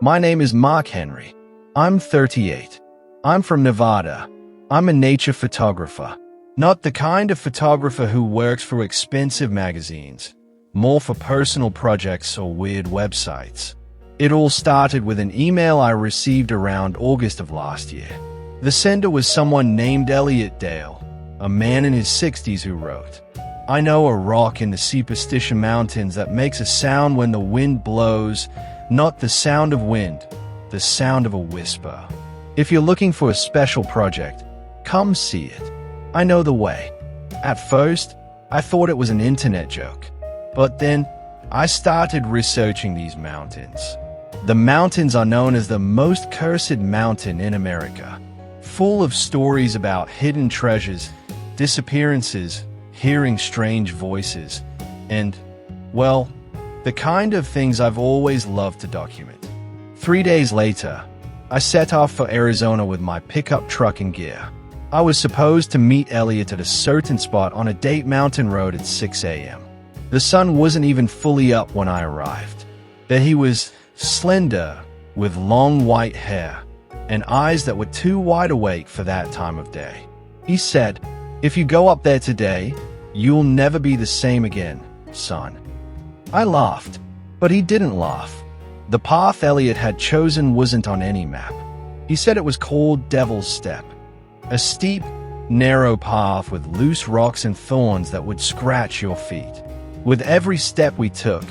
My name is Mark Henry. I'm 38. I'm from Nevada. I'm a nature photographer. Not the kind of photographer who works for expensive magazines, more for personal projects or weird websites. It all started with an email I received around August of last year. The sender was someone named Elliot Dale, a man in his 60s who wrote, "I know a rock in the Superstition Mountains that makes a sound when the wind blows, not the sound of wind, the sound of a whisper. If you're looking for a special project, come see it. I know the way." At first, I thought it was an internet joke, but then I started researching these mountains. The mountains are known as the most cursed mountain in America, full of stories about hidden treasures, disappearances, hearing strange voices, and, well, the kind of things I've always loved to document. 3 days later, I set off for Arizona with my pickup truck and gear. I was supposed to meet Elliot at a certain spot on a Date Mountain road at 6 a.m. The sun wasn't even fully up when I arrived. That he was slender, with long white hair, and eyes that were too wide awake for that time of day. He said, "If you go up there today, you'll never be the same again, son." I laughed, but he didn't laugh. The path Elliot had chosen wasn't on any map. He said it was called Devil's Step, a steep, narrow path with loose rocks and thorns that would scratch your feet. With every step we took,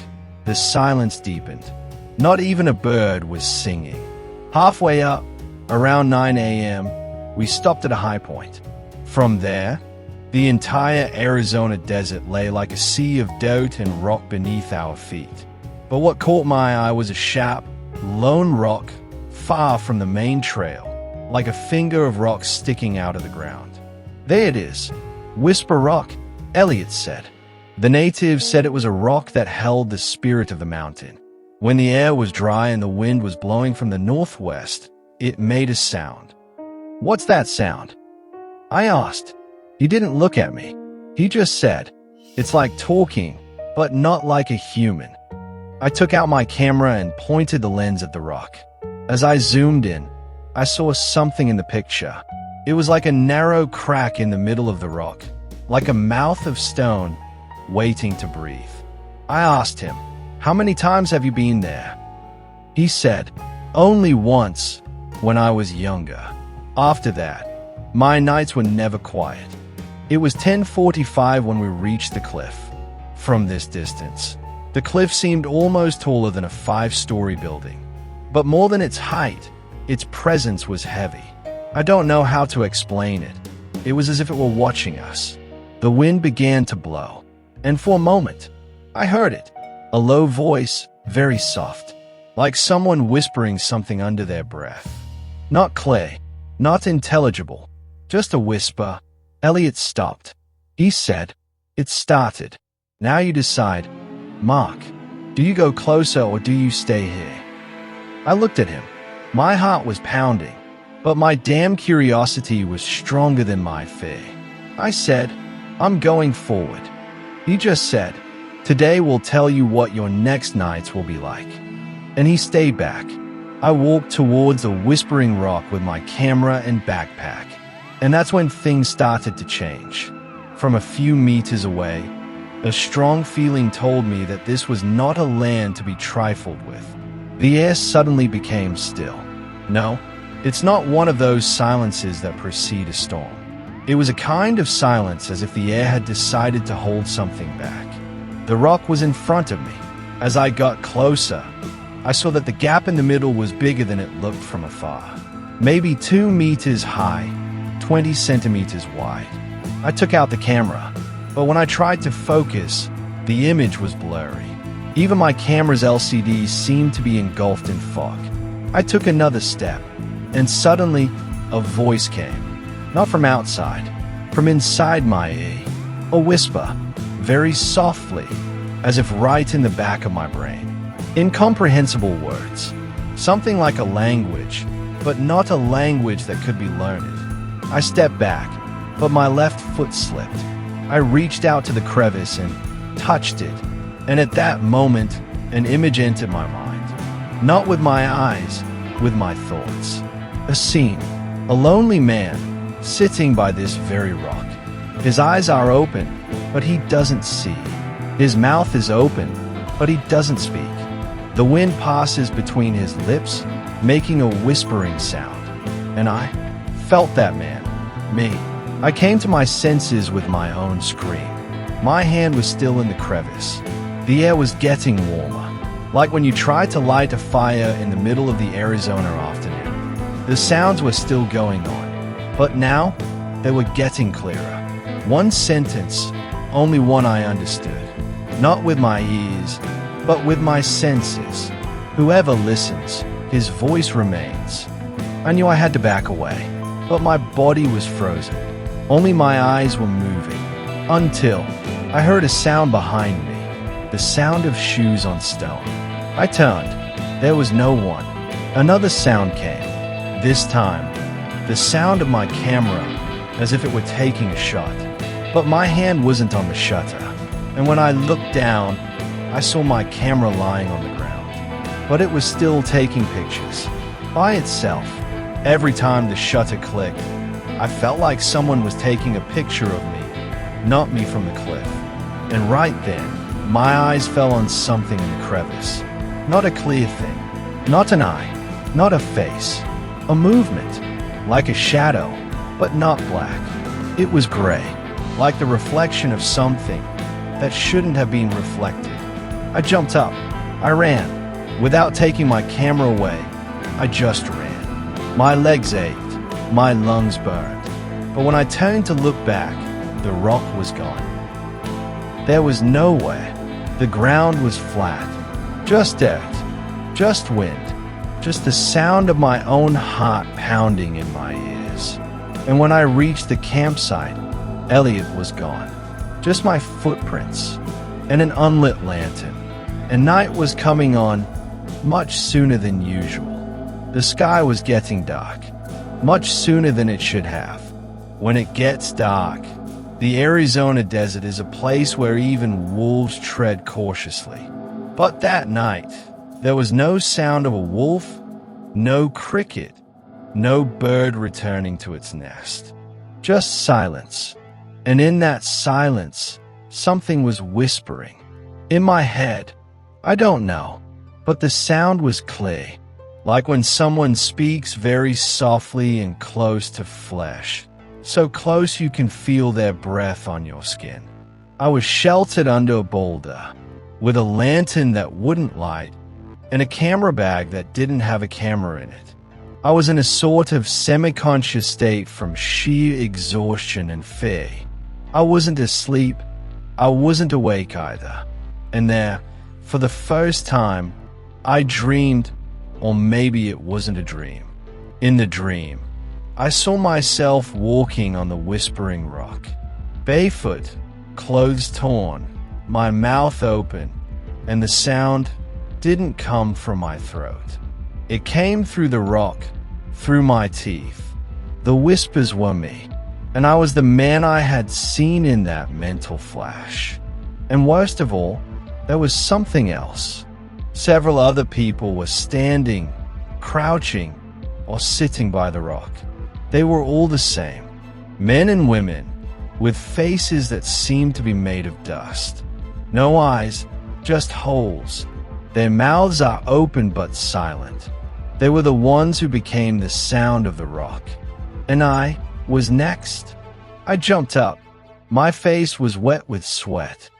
the silence deepened. Not even a bird was singing. Halfway up, around 9 a.m., we stopped at a high point. From there, the entire Arizona desert lay like a sea of dirt and rock beneath our feet. But what caught my eye was a sharp, lone rock far from the main trail, like a finger of rock sticking out of the ground. "There it is, Whisper Rock," Elliot said. The natives said it was a rock that held the spirit of the mountain. When the air was dry and the wind was blowing from the northwest, it made a sound. "What's that sound?" I asked. He didn't look at me. He just said, "It's like talking, but not like a human." I took out my camera and pointed the lens at the rock. As I zoomed in, I saw something in the picture. It was like a narrow crack in the middle of the rock, like a mouth of stone waiting to breathe. I asked him, "How many times have you been there?" He said, "Only once, when I was younger. After that, my nights were never quiet." It was 10:45 when we reached the cliff. From this distance, the cliff seemed almost taller than a 5-story building. But more than its height, its presence was heavy. I don't know how to explain it. It was as if it were watching us. The wind began to blow, and for a moment, I heard it. A low voice, very soft, like someone whispering something under their breath. Not clear, not intelligible, just a whisper. Elliot stopped. He said, "It started. Now you decide. Mark, do you go closer or do you stay here?" I looked at him. My heart was pounding, but my damn curiosity was stronger than my fear. I said, "I'm going forward." He just said, "Today will tell you what your next nights will be like." And he stayed back. I walked towards the Whispering Rock with my camera and backpack. And that's when things started to change. From a few meters away, a strong feeling told me that this was not a land to be trifled with. The air suddenly became still. No, it's not one of those silences that precede a storm. It was a kind of silence as if the air had decided to hold something back. The rock was in front of me. As I got closer, I saw that the gap in the middle was bigger than it looked from afar. Maybe 2 meters high, 20 centimeters wide. I took out the camera, but when I tried to focus, the image was blurry. Even my camera's LCD seemed to be engulfed in fog. I took another step, and suddenly, a voice came. Not from outside, from inside my ear. A whisper, very softly, as if right in the back of my brain. Incomprehensible words. Something like a language, but not a language that could be learned. I stepped back, but my left foot slipped. I reached out to the crevice and touched it, and at that moment, an image entered my mind. Not with my eyes, with my thoughts. A scene. A lonely man, sitting by this very rock. His eyes are open, but he doesn't see. His mouth is open, but he doesn't speak. The wind passes between his lips, making a whispering sound. And I felt that man. Me. I came to my senses with my own scream. My hand was still in the crevice. The air was getting warmer, like when you try to light a fire in the middle of the Arizona afternoon. The sounds were still going on, but now they were getting clearer. One sentence, only one I understood. Not with my ears, but with my senses. Whoever listens, his voice remains. I knew I had to back away, but my body was frozen. Only my eyes were moving, until I heard a sound behind me, the sound of shoes on stone. I turned. There was no one. Another sound came. This time, the sound of my camera, as if it were taking a shot. But my hand wasn't on the shutter, and when I looked down, I saw my camera lying on the ground. But it was still taking pictures, by itself. Every time the shutter clicked, I felt like someone was taking a picture of me, not me from the cliff. And right then, my eyes fell on something in the crevice. Not a clear thing, not an eye, not a face. A movement, like a shadow, but not black. It was gray, like the reflection of something that shouldn't have been reflected. I jumped up. I ran. Without taking my camera away, I just ran. My legs ached. My lungs burned. But when I turned to look back, the rock was gone. There was nowhere. The ground was flat. Just dirt. Just wind. Just the sound of my own heart pounding in my ears. And when I reached the campsite, Elliot was gone. Just my footprints and an unlit lantern. And night was coming on much sooner than usual. The sky was getting dark, much sooner than it should have. When it gets dark, the Arizona desert is a place where even wolves tread cautiously. But that night, there was no sound of a wolf, no cricket, no bird returning to its nest. Just silence. And in that silence, something was whispering. In my head, I don't know, but the sound was clear, like when someone speaks very softly and close to flesh, so close you can feel their breath on your skin. I was sheltered under a boulder, with a lantern that wouldn't light, and a camera bag that didn't have a camera in it. I was in a sort of semi-conscious state from sheer exhaustion and fear. I wasn't asleep, I wasn't awake either. And there, for the first time, I dreamed, or maybe it wasn't a dream. In the dream, I saw myself walking on the whispering rock, barefoot, clothes torn, my mouth open, and the sound didn't come from my throat. It came through the rock, through my teeth. The whispers were me, and I was the man I had seen in that mental flash. And worst of all, there was something else. Several other people were standing, crouching, or sitting by the rock. They were all the same, men and women, with faces that seemed to be made of dust. No eyes, just holes. Their mouths are open but silent. They were the ones who became the sound of the rock. And I was next. I jumped up. My face was wet with sweat.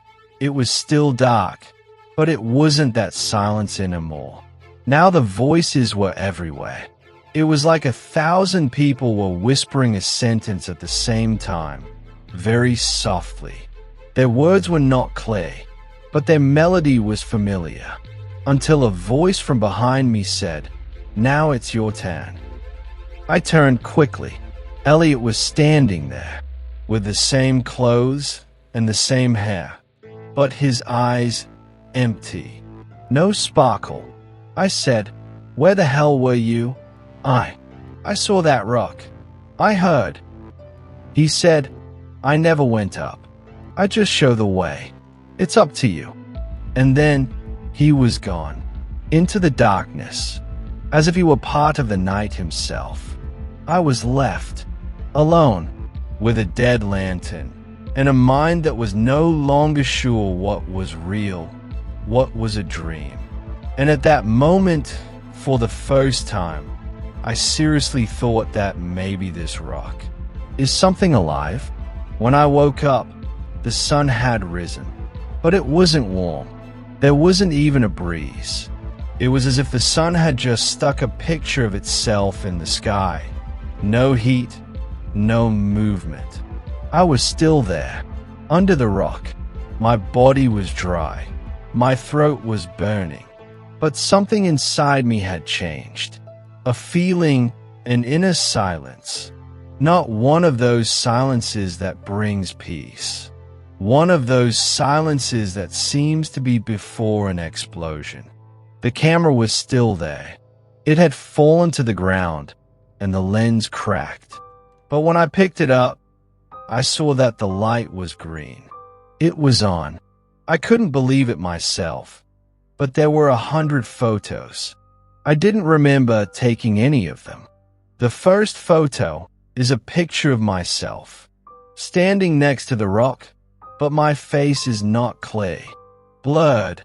It was still dark, but it wasn't that silence anymore. Now the voices were everywhere. It was like 1,000 people were whispering a sentence at the same time, very softly. Their words were not clear, but their melody was familiar, until a voice from behind me said, "Now it's your turn." I turned quickly. Elliot was standing there, with the same clothes and the same hair, but his eyes empty. No sparkle. I said, "Where the hell were you?" I saw that rock. I heard. He said, "I never went up. I just show the way. It's up to you." And then he was gone. into the darkness, as if he were part of the night himself. I was left, alone, with a dead lantern, and a mind that was no longer sure what was real, what was a dream. And at that moment, for the first time, I seriously thought that maybe this rock is something alive. When I woke up, the sun had risen, but it wasn't warm. There wasn't even a breeze. It was as if the sun had just stuck a picture of itself in the sky. No heat, no movement. I was still there, under the rock. My body was dry. My throat was burning. But something inside me had changed. A feeling, an inner silence. Not one of those silences that brings peace. One of those silences that seems to be before an explosion. The camera was still there. It had fallen to the ground, and the lens cracked. But when I picked it up, I saw that the light was green. It was on. I couldn't believe it myself. But there were 100 photos. I didn't remember taking any of them. The first photo is a picture of myself, standing next to the rock, but my face is not clear, blurred,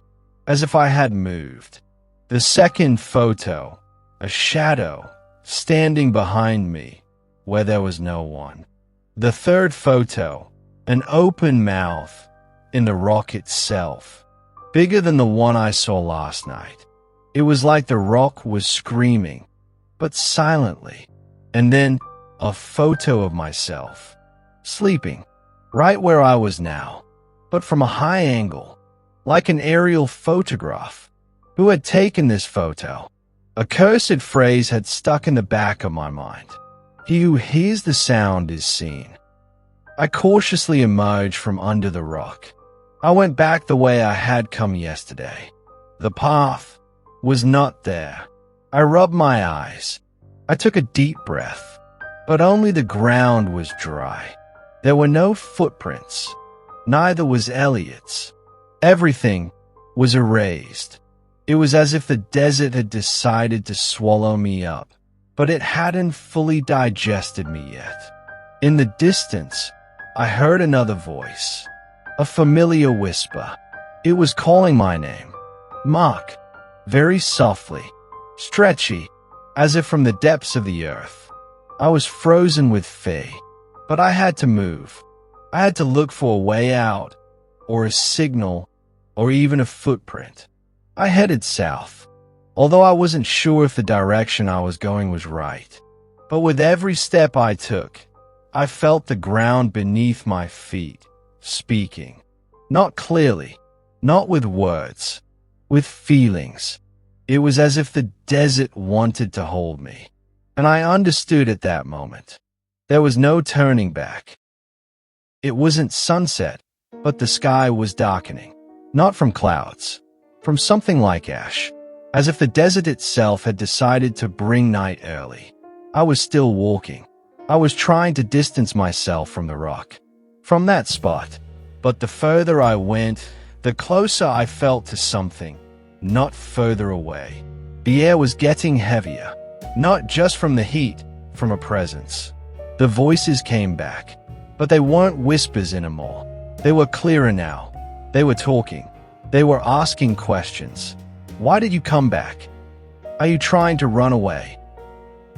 as if I had moved. The second photo, a shadow, standing behind me, where there was no one. The third photo, an open mouth in the rock itself, bigger than the one I saw last night. It was like the rock was screaming, but silently. And then a photo of myself, sleeping, right where I was now, but from a high angle, like an aerial photograph. Who had taken this photo? A cursed phrase had stuck in the back of my mind. He who hears the sound is seen. I cautiously emerged from under the rock. I went back the way I had come yesterday. The path was not there. I rubbed my eyes. I took a deep breath, but only the ground was dry. There were no footprints. Neither was Elliot's. Everything was erased. It was as if the desert had decided to swallow me up, but it hadn't fully digested me yet. In the distance, I heard another voice, a familiar whisper. It was calling my name, Mark, very softly, stretchy, as if from the depths of the earth. I was frozen with fear, but I had to move. I had to look for a way out, or a signal, or even a footprint. I headed south, although I wasn't sure if the direction I was going was right. But with every step I took, I felt the ground beneath my feet, speaking. Not clearly, not with words, with feelings. It was as if the desert wanted to hold me. And I understood at that moment. There was no turning back. It wasn't sunset, but the sky was darkening. Not from clouds, from something like ash, as if the desert itself had decided to bring night early. I was still walking. I was trying to distance myself from the rock, from that spot. But the further I went, the closer I felt to something, not further away. The air was getting heavier, not just from the heat, from a presence. The voices came back, but they weren't whispers anymore. They were clearer now. They were talking. They were asking questions. Why did you come back? Are you trying to run away?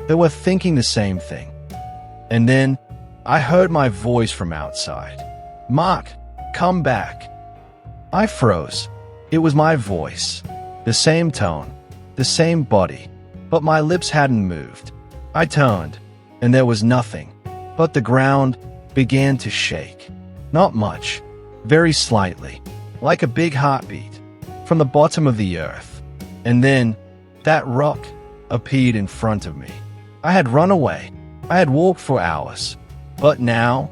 They were thinking the same thing. And then I heard my voice from outside. Mark, come back. I froze. It was my voice. The same tone, the same body, but my lips hadn't moved. I turned, and there was nothing, but the ground began to shake. Not much, very slightly, like a big heartbeat, from the bottom of the earth. And then, that rock appeared in front of me. I had run away. I had walked for hours. But now,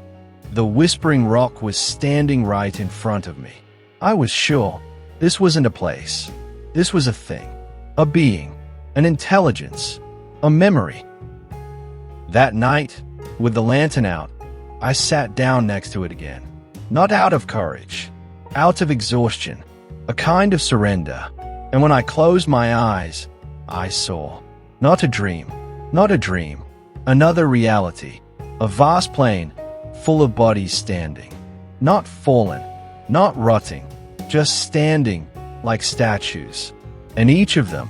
the whispering rock was standing right in front of me. I was sure this wasn't a place. This was a thing, a being, an intelligence, a memory. That night, with the lantern out, I sat down next to it again. Not out of courage, out of exhaustion, a kind of surrender. And when I closed my eyes, I saw, not a dream, another reality, a vast plain full of bodies standing, not fallen, not rotting, just standing like statues. And each of them,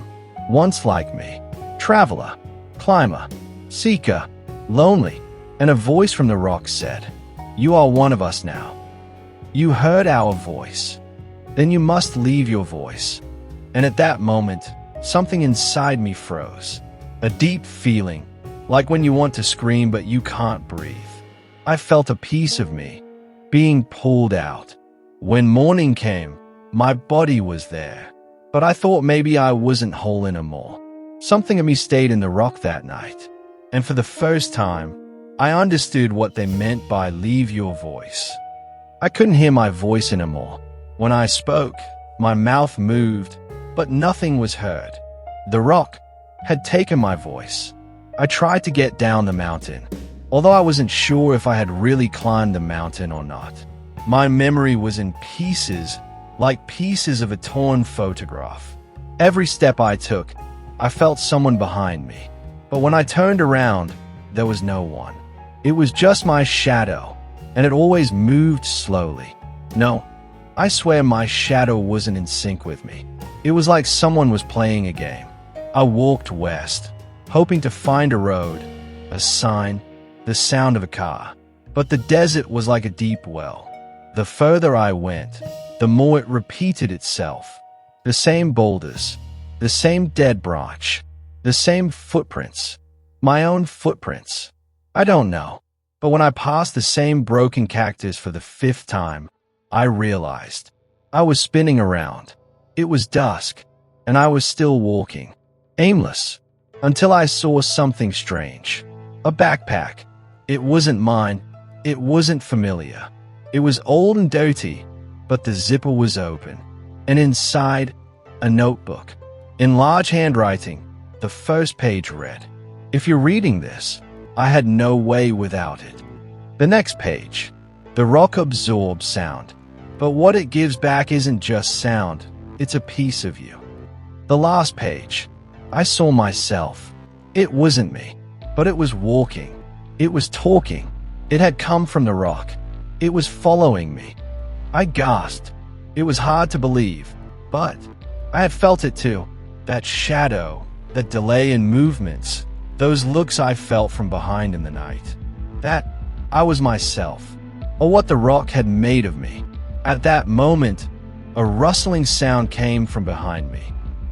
once like me, traveler, climber, seeker, lonely, and a voice from the rock said, "You are one of us now. You heard our voice. Then you must leave your voice." And at that moment, something inside me froze. A deep feeling, like when you want to scream but you can't breathe. I felt a piece of me being pulled out. When morning came, my body was there, but I thought maybe I wasn't whole anymore. Something of me stayed in the rock that night, and for the first time, I understood what they meant by leave your voice. I couldn't hear my voice anymore. When I spoke, my mouth moved, but nothing was heard. The rock had taken my voice. I tried to get down the mountain, although I wasn't sure if I had really climbed the mountain or not. My memory was in pieces, like pieces of a torn photograph. Every step I took, I felt someone behind me. But when I turned around, there was no one. It was just my shadow, and it always moved slowly. No, I swear my shadow wasn't in sync with me. It was like someone was playing a game. I walked west, hoping to find a road, a sign, the sound of a car. But the desert was like a deep well. The further I went, the more it repeated itself. The same boulders, the same dead branch, the same footprints. My own footprints. I don't know. But when I passed the same broken cactus for the 5th time, I realized I was spinning around. It was dusk, and I was still walking, aimless, until I saw something strange. A backpack. It wasn't mine. It wasn't familiar. It was old and dirty, but the zipper was open. And inside, a notebook. In large handwriting, the first page read, "If you're reading this, I had no way without it." The next page. The rock absorbs sound, but what it gives back isn't just sound, it's a piece of you. The last page. I saw myself. It wasn't me, but it was walking. It was talking. It had come from the rock. It was following me. I gasped. It was hard to believe, but I had felt it too. That shadow, that delay in movements, those looks I felt from behind in the night. That I was myself, or what the rock had made of me. At that moment, a rustling sound came from behind me.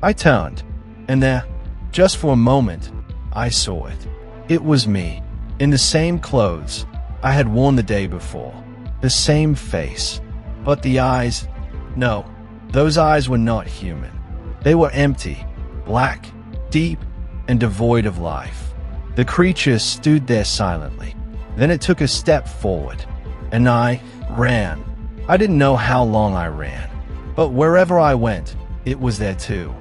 I turned, and there, just for a moment, I saw it. It was me, in the same clothes I had worn the day before, the same face, but the eyes, no, those eyes were not human. They were empty, black, deep, and devoid of life. The creature stood there silently. Then it took a step forward, and I ran. I didn't know how long I ran, but wherever I went, it was there too,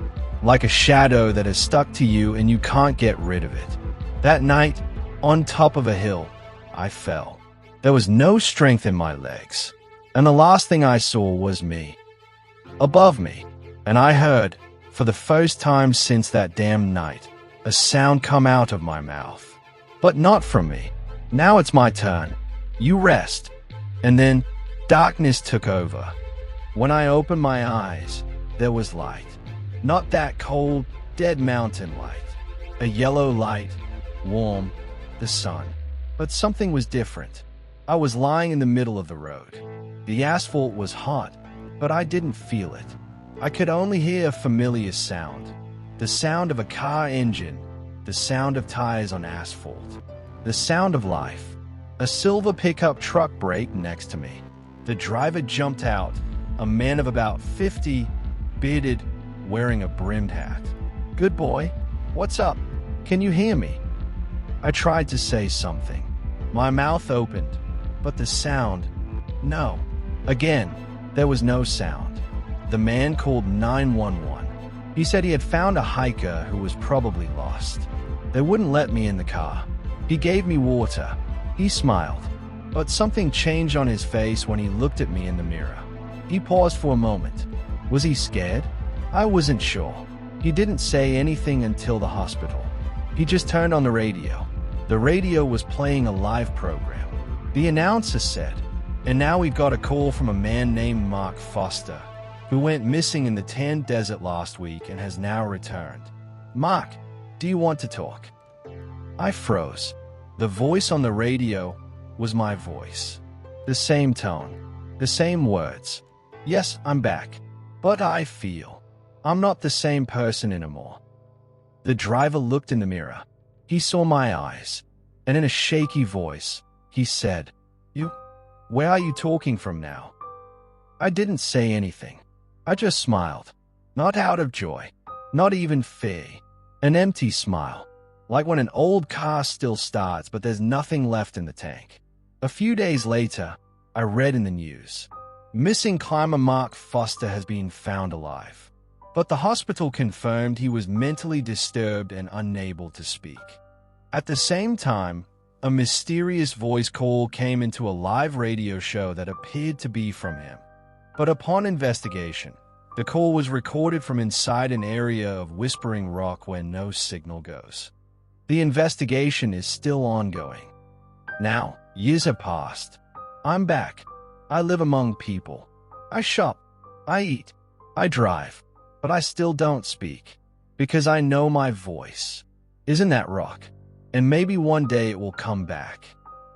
like a shadow that has stuck to you and you can't get rid of it. That night, on top of a hill, I fell. There was no strength in my legs, and the last thing I saw was me. Above me, and I heard, for the first time since that damn night, a sound come out of my mouth. But not from me. Now it's my turn. You rest. And then darkness took over. When I opened my eyes, there was light. Not that cold, dead mountain light. A yellow light, warm, the sun. But something was different. I was lying in the middle of the road. The asphalt was hot, but I didn't feel it. I could only hear a familiar sound. The sound of a car engine, the sound of tires on asphalt, the sound of life. A silver pickup truck braked next to me. The driver jumped out, a man of about 50, bearded, wearing a brimmed hat. "Good boy, what's up? Can you hear me?" I tried to say something. My mouth opened, but the sound, no. Again, there was no sound. The man called 911. He said he had found a hiker who was probably lost. They wouldn't let me in the car. He gave me water. He smiled, but something changed on his face when he looked at me in the mirror. He paused for a moment. Was he scared? I wasn't sure. He didn't say anything until the hospital. He just turned on the radio. The radio was playing a live program. The announcer said, "And now we've got a call from a man named Mark Foster, who went missing in the Tan Desert last week and has now returned. Mark, do you want to talk?" I froze. The voice on the radio was my voice. The same tone, the same words. "Yes, I'm back, but I feel I'm not the same person anymore." The driver looked in the mirror. He saw my eyes, and in a shaky voice, he said, Where are you talking from now?" I didn't say anything. I just smiled. Not out of joy, not even fear. An empty smile, like when an old car still starts but there's nothing left in the tank. A few days later, I read in the news, missing climber Mark Foster has been found alive. But the hospital confirmed he was mentally disturbed and unable to speak. At the same time, a mysterious voice call came into a live radio show that appeared to be from him. But upon investigation, the call was recorded from inside an area of Whispering Rock where no signal goes. The investigation is still ongoing. Now, years have passed. I'm back. I live among people. I shop. I eat. I drive. But I still don't speak. Because I know my voice. Isn't that rock? And maybe one day it will come back.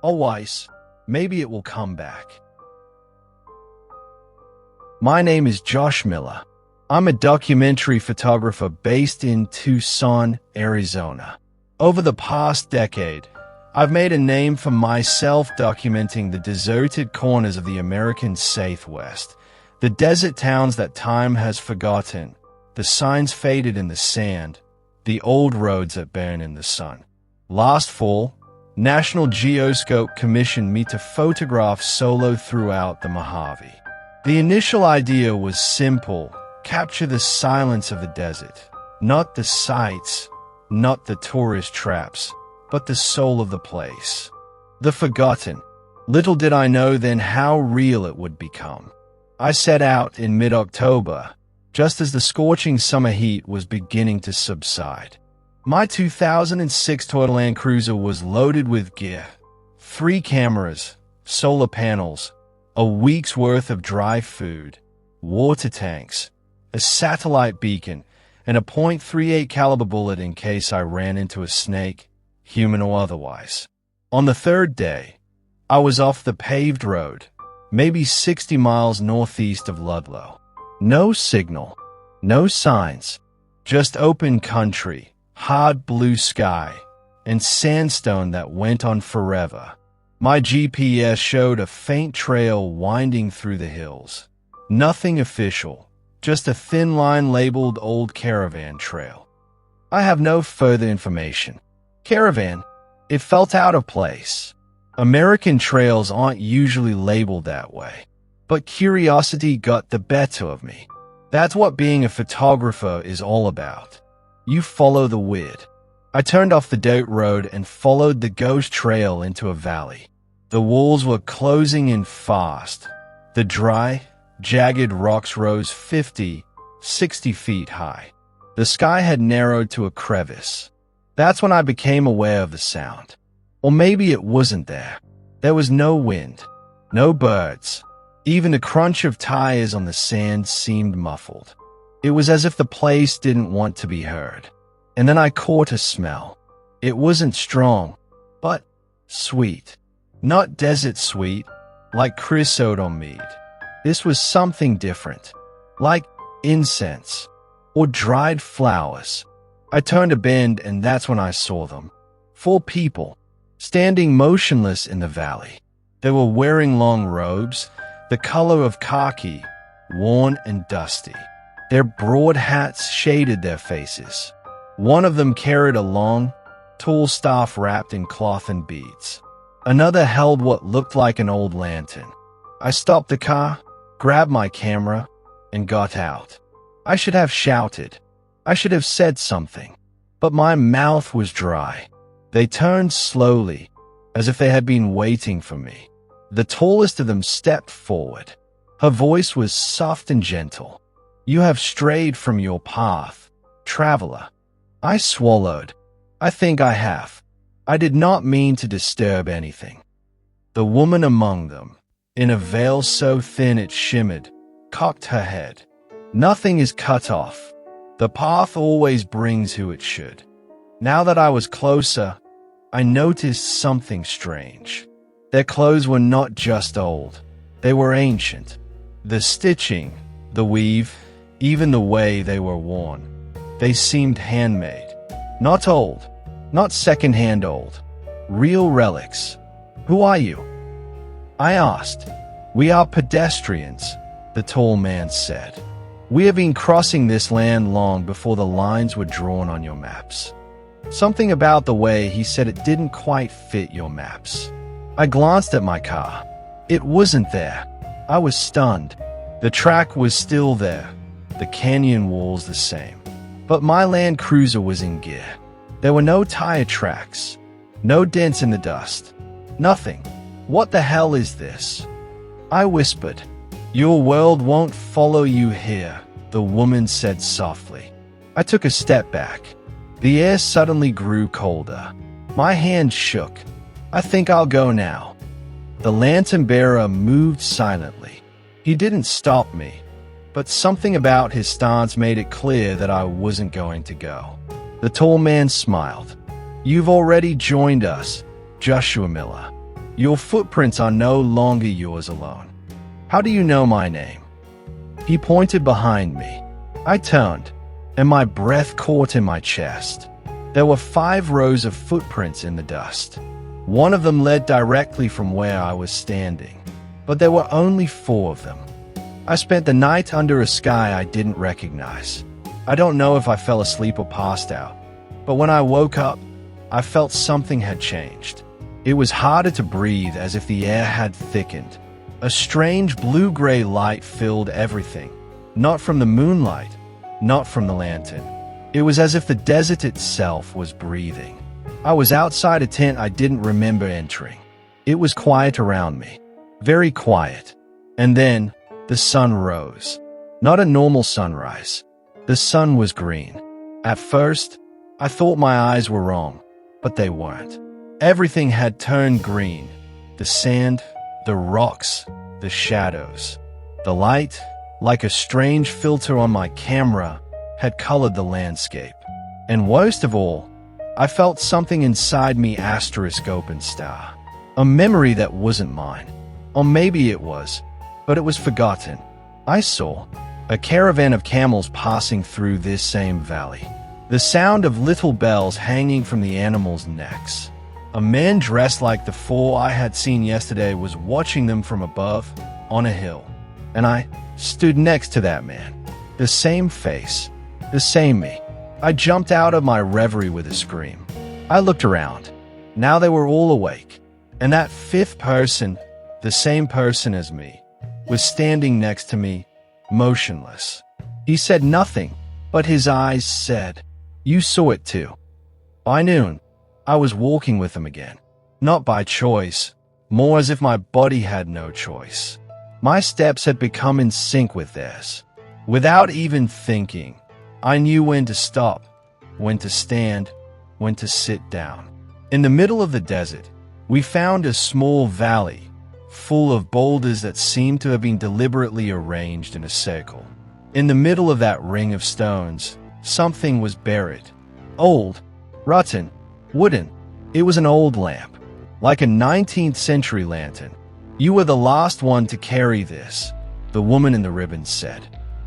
Always, maybe it will come back. My name is Josh Miller. I'm a documentary photographer based in Tucson, Arizona. Over the past decade, I've made a name for myself documenting the deserted corners of the American Southwest, the desert towns that time has forgotten, the signs faded in the sand, the old roads that burn in the sun. Last fall, National Geoscope commissioned me to photograph solo throughout the Mojave. The initial idea was simple: capture the silence of the desert, not the sights, not the tourist traps, but the soul of the place. The forgotten. Little did I know then how real it would become. I set out in mid-October, just as the scorching summer heat was beginning to subside. My 2006 Toyota Land Cruiser was loaded with gear. 3 cameras, solar panels, a week's worth of dry food, water tanks, a satellite beacon, and a .38 caliber bullet in case I ran into a snake, human or otherwise. On the 3rd day, I was off the paved road, maybe 60 miles northeast of Ludlow. No signal, no signs, just open country, hard blue sky, and sandstone that went on forever. My GPS showed a faint trail winding through the hills. Nothing official, just a thin line labeled Old Caravan Trail. I have no further information. Caravan, it felt out of place. American trails aren't usually labeled that way. But curiosity got the better of me. That's what being a photographer is all about. You follow the weird. I turned off the dirt road and followed the ghost trail into a valley. The walls were closing in fast. The dry, jagged rocks rose 50, 60 feet high. The sky had narrowed to a crevice. That's when I became aware of the sound. Or maybe it wasn't there. There was no wind, no birds. Even the crunch of tires on the sand seemed muffled. It was as if the place didn't want to be heard. And then I caught a smell. It wasn't strong, but sweet. Not desert sweet, like creosote or mead. This was something different, like incense or dried flowers. I turned a bend and that's when I saw them. 4 people, standing motionless in the valley. They were wearing long robes, the color of khaki, worn and dusty. Their broad hats shaded their faces. One of them carried a long, tall staff wrapped in cloth and beads. Another held what looked like an old lantern. I stopped the car, grabbed my camera, and got out. I should have shouted. I should have said something. But my mouth was dry. They turned slowly, as if they had been waiting for me. The tallest of them stepped forward. Her voice was soft and gentle. You have strayed from your path, traveler. I swallowed. I think I have. I did not mean to disturb anything. The woman among them, in a veil so thin it shimmered, cocked her head. Nothing is cut off. The path always brings who it should. Now that I was closer, I noticed something strange. Their clothes were not just old. They were ancient. The stitching, the weave, even the way they were worn. They seemed handmade. Not old. Not second-hand old. Real relics. Who are you? I asked. We are pedestrians, the tall man said. We have been crossing this land long before the lines were drawn on your maps. Something about the way he said it didn't quite fit your maps. I glanced at my car. It wasn't there. I was stunned. The track was still there. The canyon walls the same. But my Land Cruiser was in gear. There were no tire tracks. No dents in the dust. Nothing. What the hell is this? I whispered. Your world won't follow you here, the woman said softly. I took a step back. The air suddenly grew colder. My hand shook. I think I'll go now. The lantern bearer moved silently. He didn't stop me, but something about his stance made it clear that I wasn't going to go. The tall man smiled. You've already joined us, Joshua Miller. Your footprints are no longer yours alone. How do you know my name? He pointed behind me. I turned, and my breath caught in my chest. There were 5 rows of footprints in the dust. One of them led directly from where I was standing, but there were only 4 of them. I spent the night under a sky I didn't recognize. I don't know if I fell asleep or passed out, but when I woke up, I felt something had changed. It was harder to breathe, as if the air had thickened. A strange blue-gray light filled everything, not from the moonlight, not from the lantern. It was as if the desert itself was breathing. I was outside a tent I didn't remember entering. It was quiet around me, very quiet. And then, the sun rose. Not a normal sunrise. The sun was green. At first, I thought my eyes were wrong, but they weren't. Everything had turned green. The sand, the rocks, the shadows. The light, like a strange filter on my camera, had colored the landscape. And worst of all, I felt something inside me open star. A memory that wasn't mine. Or maybe it was, but it was forgotten. I saw a caravan of camels passing through this same valley. The sound of little bells hanging from the animals' necks. A man dressed like the 4 I had seen yesterday was watching them from above, on a hill. And I stood next to that man. The same face. The same me. I jumped out of my reverie with a scream. I looked around. Now they were all awake. And that 5th person, the same person as me, was standing next to me, motionless. He said nothing, but his eyes said, "You saw it too." By noon, I was walking with them again. Not by choice, more as if my body had no choice. My steps had become in sync with theirs. Without even thinking, I knew when to stop, when to stand, when to sit down. In the middle of the desert, we found a small valley, full of boulders that seemed to have been deliberately arranged in a circle. In the middle of that ring of stones, something was buried. Old, rotten, wooden. It was an old lamp, like a 19th century lantern. "You were the last one to carry this," the woman in the ribbon said.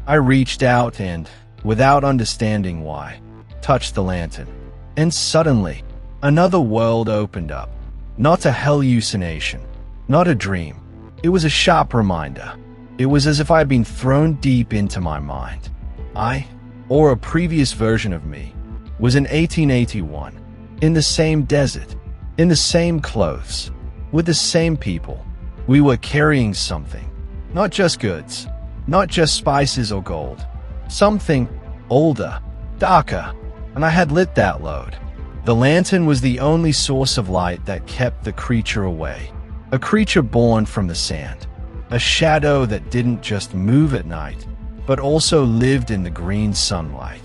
I reached out and, without understanding why, touched the lantern. And suddenly, another world opened up. Not a hallucination, not a dream. It was a sharp reminder. It was as if I had been thrown deep into my mind. I, or a previous version of me, was in 1881, in the same desert, in the same clothes, with the same people. We were carrying something, not just goods, not just spices or gold, something older, darker, and I had lit that load. The lantern was the only source of light that kept the creature away, a creature born from the sand, a shadow that didn't just move at night, but also lived in the green sunlight.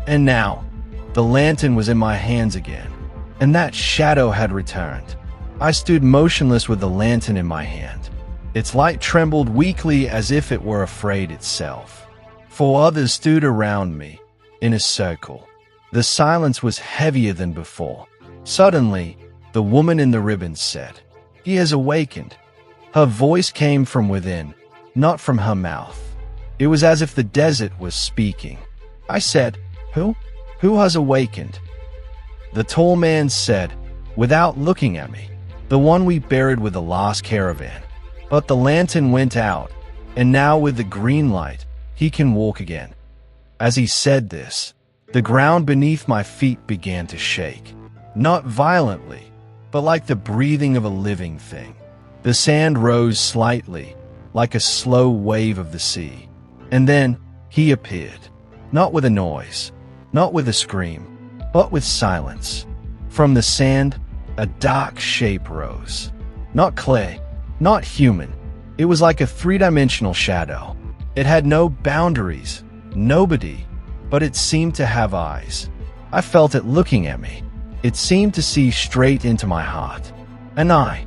And now, the lantern was in my hands again, and that shadow had returned. I stood motionless with the lantern in my hand. Its light trembled weakly as if it were afraid itself. 4 others stood around me, in a circle. The silence was heavier than before. Suddenly, the woman in the ribbon said, "He has awakened." Her voice came from within, not from her mouth. It was as if the desert was speaking. I said, "Who? Who has awakened?" The tall man said, without looking at me, "The one we buried with the last caravan. But the lantern went out, and now with the green light, he can walk again." As he said this, the ground beneath my feet began to shake. Not violently, but like the breathing of a living thing. The sand rose slightly, like a slow wave of the sea. And then he appeared, not with a noise, not with a scream, but with silence. From the sand, a dark shape rose. Not clay, not human. It was like a 3-dimensional shadow. It had no boundaries, nobody, but it seemed to have eyes. I felt it looking at me. It seemed to see straight into my heart. And I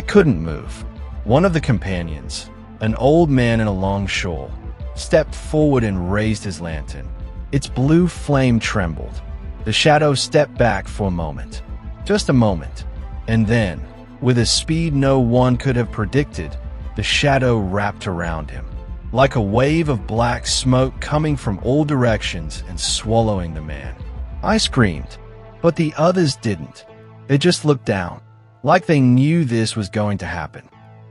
couldn't move. One of the companions, an old man in a long shawl, stepped forward and raised his lantern. Its blue flame trembled. The shadow stepped back for a moment. Just a moment. And then, with a speed no one could have predicted, the shadow wrapped around him, like a wave of black smoke coming from all directions and swallowing the man. I screamed, but the others didn't. They just looked down, like they knew this was going to happen.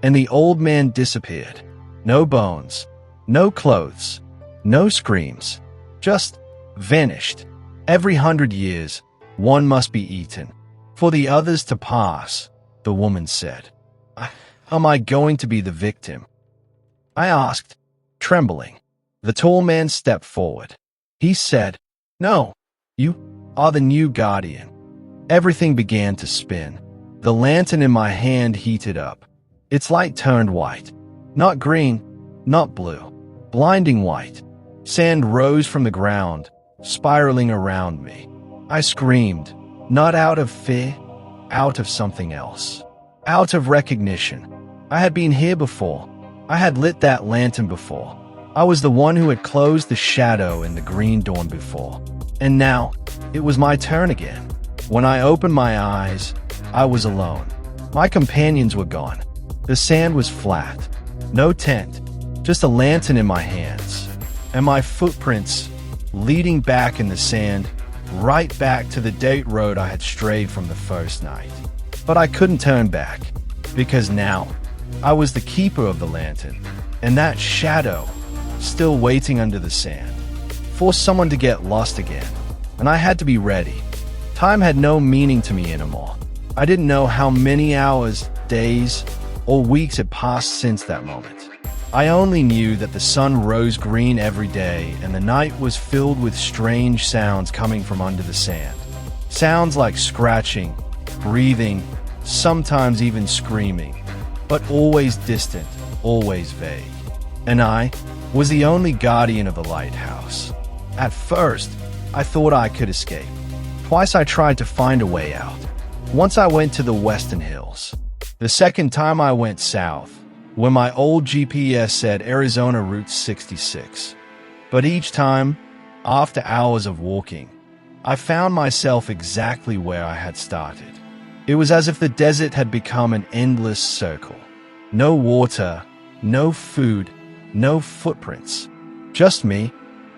And the old man disappeared. No bones, no clothes, no screams, just vanished. Every 100 years, one must be eaten. For the others to pass, the woman said. Am I going to be the victim? I asked, trembling. The tall man stepped forward. He said, "No, you are the new guardian." Everything began to spin. The lantern in my hand heated up. Its light turned white. Not green, not blue. Blinding white. Sand rose from the ground, spiraling around me. I screamed, not out of fear, out of something else. Out of recognition. I had been here before. I had lit that lantern before. I was the one who had closed the shadow in the green dawn before. And now, it was my turn again. When I opened my eyes, I was alone. My companions were gone. The sand was flat. No tent, just a lantern in my hands. And my footprints, leading back in the sand, right back to the dirt road I had strayed from the first night. But I couldn't turn back, because now, I was the keeper of the lantern, and that shadow, still waiting under the sand, forced someone to get lost again, and I had to be ready. Time had no meaning to me anymore. I didn't know how many hours, days, or weeks had passed since that moment. I only knew that the sun rose green every day, and the night was filled with strange sounds coming from under the sand. Sounds like scratching, breathing, sometimes even screaming, but always distant, always vague. And I was the only guardian of the lighthouse. At first, I thought I could escape. Twice I tried to find a way out. Once I went to the Western Hills. The second time I went south, when my old GPS said Arizona Route 66. But each time, after hours of walking, I found myself exactly where I had started. It was as if the desert had become an endless circle. No water, no food, no footprints. Just me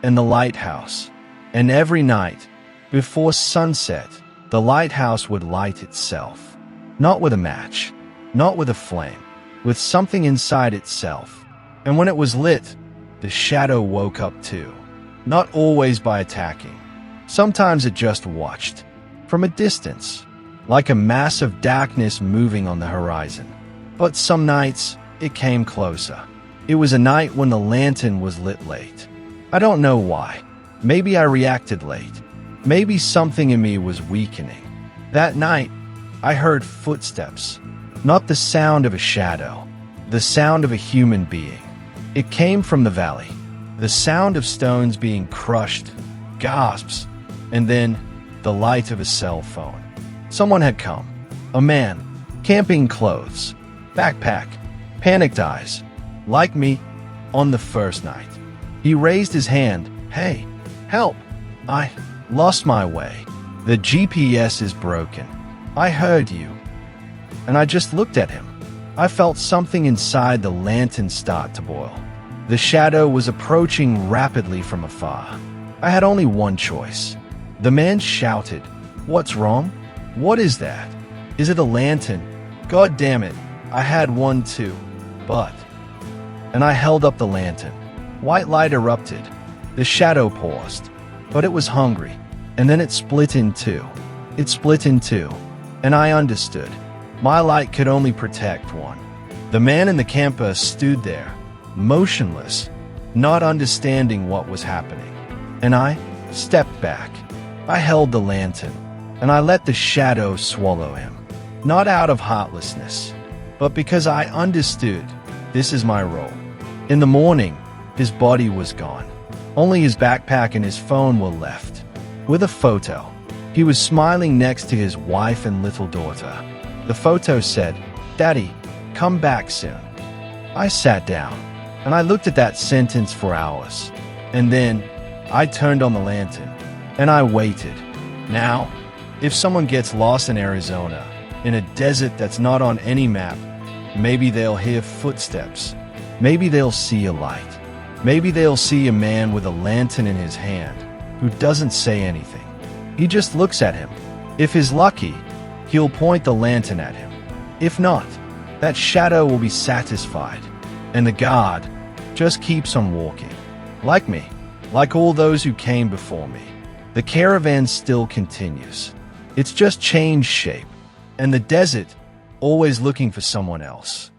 and the lighthouse. And every night, before sunset, the lighthouse would light itself. Not with a match, not with a flame, with something inside itself. And when it was lit, the shadow woke up too. Not always by attacking. Sometimes it just watched, from a distance, like a mass of darkness moving on the horizon. But some nights, it came closer. It was a night when the lantern was lit late. I don't know why. Maybe I reacted late. Maybe something in me was weakening. That night, I heard footsteps. Not the sound of a shadow, the sound of a human being. It came from the valley, The sound of stones being crushed, gasps, and then the light of a cell phone. Someone had come. A man, camping clothes, backpack, panicked eyes, like me on the first night. He raised his hand. Hey, help! I lost my way. The GPS is broken. I heard you. And I just looked at him. I felt something inside the lantern start to boil. The shadow was approaching rapidly from afar. I had only one choice. The man shouted, "What's wrong? What is that? Is it a lantern? God damn it, I had one too." But... And I held up the lantern. White light erupted. The shadow paused. But it was hungry. And then it split in two. It split in two. And I understood. My light could only protect one. The man in the camper stood there, motionless, not understanding what was happening. And I stepped back. I held the lantern, and I let the shadow swallow him. Not out of heartlessness, but because I understood this is my role. In the morning, his body was gone. Only his backpack and his phone were left. With a photo. He was smiling next to his wife and little daughter. The photo said, "Daddy, come back soon." I sat down, and I looked at that sentence for hours. And then, I turned on the lantern, and I waited. Now, if someone gets lost in Arizona, in a desert that's not on any map, maybe they'll hear footsteps. Maybe they'll see a light. Maybe they'll see a man with a lantern in his hand who doesn't say anything. He just looks at him. If he's lucky, he'll point the lantern at him. If not, that shadow will be satisfied, and the guard just keeps on walking. Like me, like all those who came before me. The caravan still continues. It's just changed shape, and the desert always looking for someone else.